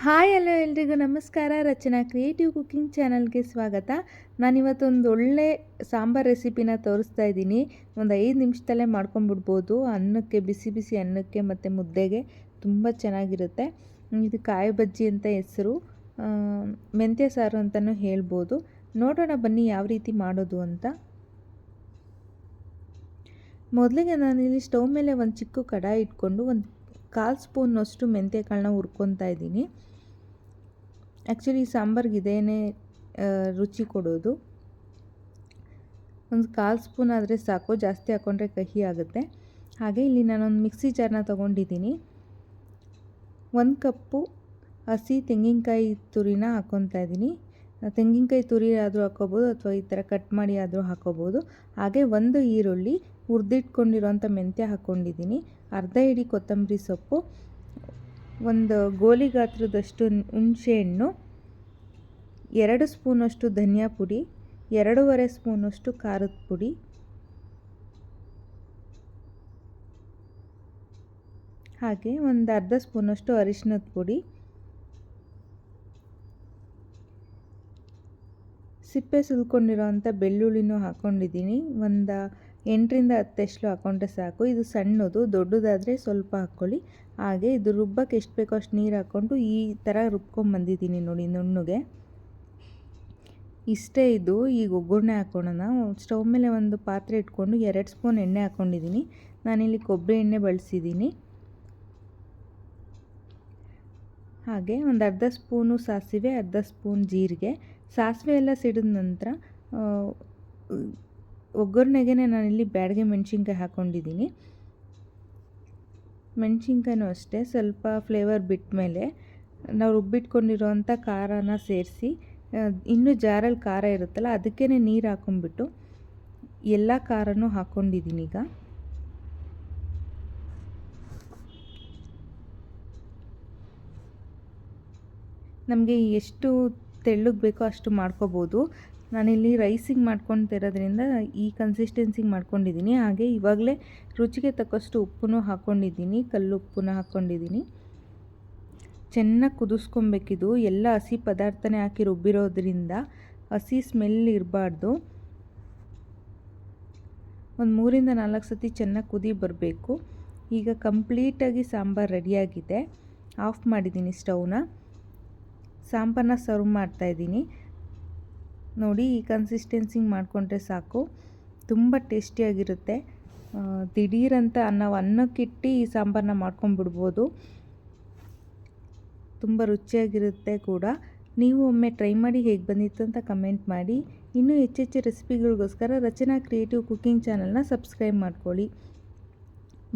Hi hello ಎಲ್ರಿಗೂ ನಮಸ್ಕಾರ. ರಚನಾ creative cooking ಚಾನಲ್ಗೆ ಸ್ವಾಗತ. ನಾನಿವತ್ತೊಂದು ಒಳ್ಳೆ ಸಾಂಬಾರ್ ರೆಸಿಪಿನ ತೋರಿಸ್ತಾ ಇದ್ದೀನಿ. ಒಂದು 5 ನಿಮಿಷದಲ್ಲೇ ಮಾಡ್ಕೊಂಬಿಡ್ಬೋದು. ಅನ್ನಕ್ಕೆ, ಬಿಸಿ ಬಿಸಿ ಅನ್ನಕ್ಕೆ ಮತ್ತು ಮುದ್ದೆಗೆ ತುಂಬ ಚೆನ್ನಾಗಿರುತ್ತೆ. ಇದು ಕಾಯಿ ಬಜ್ಜಿ ಅಂತ ಹೆಸರು, ಮೆಂತ್ಯ ಸಾರು ಅಂತಲೂ ಹೇಳ್ಬೋದು. ನೋಡೋಣ ಬನ್ನಿ ಯಾವ ರೀತಿ ಮಾಡೋದು ಅಂತ. ಮೊದಲಿಗೆ ನಾನಿಲ್ಲಿ ಸ್ಟವ್ ಮೇಲೆ ಒಂದು ಚಿಕ್ಕ ಕಡಾಯಿ ಇಟ್ಕೊಂಡು ಒಂದು 1/4 ಸ್ಪೂನಷ್ಟು ಮೆಂತ್ಯಕಾಳನ್ನ ಹುರ್ಕೊತಾ ಇದ್ದೀನಿ. ಆ್ಯಕ್ಚುಲಿ ಸಾಂಬಾರ್ಗೆ ಇದೇನೇ ರುಚಿ ಕೊಡೋದು. ಒಂದು 1/4 ಸ್ಪೂನ್ ಆದರೆ ಸಾಕು, ಜಾಸ್ತಿ ಹಾಕ್ಕೊಂಡ್ರೆ ಕಹಿ ಆಗುತ್ತೆ. ಹಾಗೆ ಇಲ್ಲಿ ನಾನೊಂದು ಮಿಕ್ಸಿ ಜಾರ್ನ ತೊಗೊಂಡಿದ್ದೀನಿ. 1 ಕಪ್ಪು ಹಸಿ ತೆಂಗಿನಕಾಯಿ ತುರಿನ ಹಾಕ್ಕೊತಾ ಇದ್ದೀನಿ. ತೆಂಗಿನಕಾಯಿ ತುರಿ ಆದರೂ ಹಾಕ್ಕೋಬೋದು ಅಥವಾ ಈ ಥರ ಕಟ್ ಮಾಡಿ ಆದರೂ ಹಾಕ್ಕೋಬೋದು. ಹಾಗೆ 1 ಈರುಳ್ಳಿ, ಹುರಿದಿಟ್ಕೊಂಡಿರೋಂಥ ಮೆಂತ್ಯ ಹಾಕ್ಕೊಂಡಿದ್ದೀನಿ. ಅರ್ಧ ಹಿಡಿ ಕೊತ್ತಂಬರಿ ಸೊಪ್ಪು, ಒಂದು ಗೋಲಿ ಗಾತ್ರದಷ್ಟು ಹುಣಸೆಹಣ್ಣು, 2 ಸ್ಪೂನಷ್ಟು ಧನಿಯಾ ಪುಡಿ, 2.5 ಸ್ಪೂನಷ್ಟು ಖಾರದ ಪುಡಿ, ಹಾಗೆ ಒಂದು ಅರ್ಧ ಸ್ಪೂನಷ್ಟು ಅರಿಶಿನದ ಪುಡಿ, ಸಿಪ್ಪೆ ಸುಲ್ಕೊಂಡಿರೋವಂಥ ಬೆಳ್ಳುಳ್ಳಿನೂ ಹಾಕ್ಕೊಂಡಿದ್ದೀನಿ. ಒಂದು 8ರಿಂದ 10 ಎಸ್ಳು ಹಾಕ್ಕೊಂಡ್ರೆ ಸಾಕು. ಇದು ಸಣ್ಣದು, ದೊಡ್ಡದಾದರೆ ಸ್ವಲ್ಪ ಹಾಕ್ಕೊಳ್ಳಿ. ಹಾಗೆ ಇದು ರುಬ್ಬಕ್ಕೆ ಎಷ್ಟು ಬೇಕೋ ಅಷ್ಟು ನೀರು ಹಾಕ್ಕೊಂಡು ಈ ಥರ ರುಬ್ಕೊಂಬಂದಿದ್ದೀನಿ ನೋಡಿ ನುಣ್ಣಗೆ. ಇಷ್ಟೇ ಇದು. ಈಗ ಒಗ್ಗರಣೆ ಹಾಕ್ಕೊಳ್ಳೋಣ. ಸ್ಟವ್ ಮೇಲೆ ಒಂದು ಪಾತ್ರೆ ಇಟ್ಕೊಂಡು 2 ಸ್ಪೂನ್ ಎಣ್ಣೆ ಹಾಕ್ಕೊಂಡಿದ್ದೀನಿ. ನಾನಿಲ್ಲಿ ಕೊಬ್ಬರಿ ಎಣ್ಣೆ ಬಳಸಿದ್ದೀನಿ. ಹಾಗೆ ಒಂದು ಅರ್ಧ ಸ್ಪೂನು ಸಾಸಿವೆ, ಅರ್ಧ ಸ್ಪೂನ್ ಜೀರಿಗೆ. ಸಾಸಿವೆ ಎಲ್ಲ ಸಿಡಿದ ನಂತರ ಒಗ್ಗರಣೆಗೆ ನಾನಿಲ್ಲಿ ಬ್ಯಾಡಗೆ ಮೆಣಸಿನ್ಕಾಯಿ ಹಾಕ್ಕೊಂಡಿದ್ದೀನಿ. ಮೆಣಸಿನ್ಕಾಯಿನೂ ಅಷ್ಟೇ ಸ್ವಲ್ಪ ಫ್ಲೇವರ್ ಬಿಟ್ಟ ಮೇಲೆ ನಾವು ರುಬ್ಬಿಟ್ಕೊಂಡಿರೋವಂಥ ಖಾರನ ಸೇರಿಸಿ, ಇನ್ನೂ ಜಾರಲ್ಲಿ ಖಾರ ಇರುತ್ತಲ್ಲ ಅದಕ್ಕೇ ನೀರು ಹಾಕ್ಕೊಂಬಿಟ್ಟು ಎಲ್ಲ ಖಾರನೂ ಹಾಕ್ಕೊಂಡಿದ್ದೀನಿ. ಈಗ ನಮಗೆ ಎಷ್ಟು ತೆಳ್ಳಗೆ ಬೇಕೋ ಅಷ್ಟು ಮಾಡ್ಕೋಬೋದು. ನಾನಿಲ್ಲಿ ರೈಸಿಗೆ ಮಾಡ್ಕೊತಿರೋದ್ರಿಂದ ಈ ಕನ್ಸಿಸ್ಟೆನ್ಸಿಗೆ ಮಾಡ್ಕೊಂಡಿದ್ದೀನಿ. ಹಾಗೆ ಇವಾಗಲೇ ರುಚಿಗೆ ತಕ್ಕಷ್ಟು ಉಪ್ಪನ್ನು ಹಾಕ್ಕೊಂಡಿದ್ದೀನಿ, ಕಲ್ಲುಪ್ಪನ್ನ ಹಾಕ್ಕೊಂಡಿದ್ದೀನಿ. ಚೆನ್ನಾಗಿ ಕುದಿಸ್ಕೊಬೇಕಿದು. ಎಲ್ಲ ಹಸಿ ಪದಾರ್ಥನೇ ಹಾಕಿ ರುಬ್ಬಿರೋದ್ರಿಂದ ಹಸಿ ಸ್ಮೆಲ್ ಇರಬಾರ್ದು. ಒಂದು 3ರಿಂದ 4 ಸತಿ ಚೆನ್ನಾಗಿ ಕುದಿ ಬರಬೇಕು. ಈಗ ಕಂಪ್ಲೀಟಾಗಿ ಸಾಂಬಾರು ರೆಡಿಯಾಗಿದೆ. ಆಫ್ ಮಾಡಿದ್ದೀನಿ ಸ್ಟವ್ನ. ಸಾಂಬಾರನ್ನ ಸರ್ವ್ ಮಾಡ್ತಾಯಿದ್ದೀನಿ. ನೋಡಿ, ಈ ಕನ್ಸಿಸ್ಟೆನ್ಸಿಗೆ ಮಾಡಿಕೊಂಡ್ರೆ ಸಾಕು. ತುಂಬ ಟೇಸ್ಟಿಯಾಗಿರುತ್ತೆ. ದಿಢೀರಂತ ನಾವು ಅನ್ನಕ್ಕಿಟ್ಟು ಈ ಸಾಂಬಾರನ್ನ ಮಾಡ್ಕೊಂಡ್ಬಿಡ್ಬೋದು. ತುಂಬ ರುಚಿಯಾಗಿರುತ್ತೆ ಕೂಡ. ನೀವು ಒಮ್ಮೆ ಟ್ರೈ ಮಾಡಿ ಹೇಗೆ ಬಂದಿತ್ತು ಅಂತ ಕಮೆಂಟ್ ಮಾಡಿ. ಇನ್ನೂ ಹೆಚ್ಚೆಚ್ಚು ರೆಸಿಪಿಗಳಿಗೋಸ್ಕರ ರಚನಾ ಕ್ರಿಯೇಟಿವ್ ಕುಕಿಂಗ್ ಚಾನಲ್ನ ಸಬ್ಸ್ಕ್ರೈಬ್ ಮಾಡ್ಕೊಳ್ಳಿ.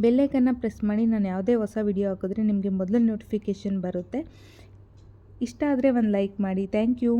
ಬೆಲ್ಲೈಕನ್ನ ಪ್ರೆಸ್ ಮಾಡಿ. ನಾನು ಯಾವುದೇ ಹೊಸ ವಿಡಿಯೋ ಹಾಕಿದ್ರೆ ನಿಮಗೆ ಮೊದಲು ನೋಟಿಫಿಕೇಷನ್ ಬರುತ್ತೆ. ಇಷ್ಟ ಆದರೆ ಒಂದು ಲೈಕ್ ಮಾಡಿ. Thank you.